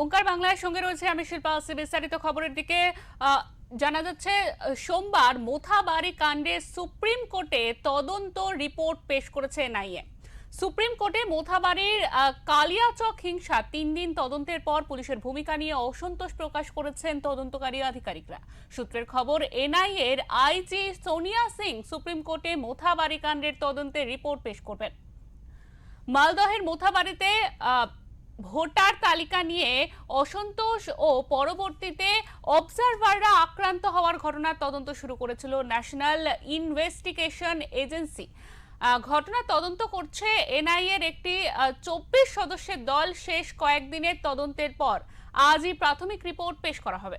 ওঙ্কার বাংলার সঙ্গে রয়েছে আমি শিল্পা আসি। বিস্তারিত খবরের দিকে জানা যাচ্ছে সোমবার মোথাবাড়ি কাণ্ডে সুপ্রিম কোর্টে তদন্ত রিপোর্ট পেশ করেছে এনআইএ। সুপ্রিম কোর্টে মোথাবাড়ির কালিয়াচক হিংসা 3 দিন তদন্তের পর পুলিশের ভূমিকা নিয়ে অসন্তোষ প্রকাশ করেছেন তদন্তকারী আধিকারিকরা। সূত্রের খবর, এনআইএ এর আইজি সোনিয়া সিং সুপ্রিম কোর্টে মোথাবাড়ি কাণ্ডের তদন্তের রিপোর্ট পেশ করবেন। মালদহের মোথাবাড়িতে ভোটার তালিকা নিয়ে অসন্তোষ ও পরবর্তীতে অবজারভাররা আক্রান্ত হওয়ার ঘটনার তদন্ত শুরু করেছিল ন্যাশনাল ইনভেস্টিগেশন এজেন্সি। ঘটনার তদন্ত করছে এনআইএ এর একটি 24 সদস্যের দল। শেষ কয়েকদিনের তদন্তের পর আজই প্রাথমিক রিপোর্ট পেশ করা হবে।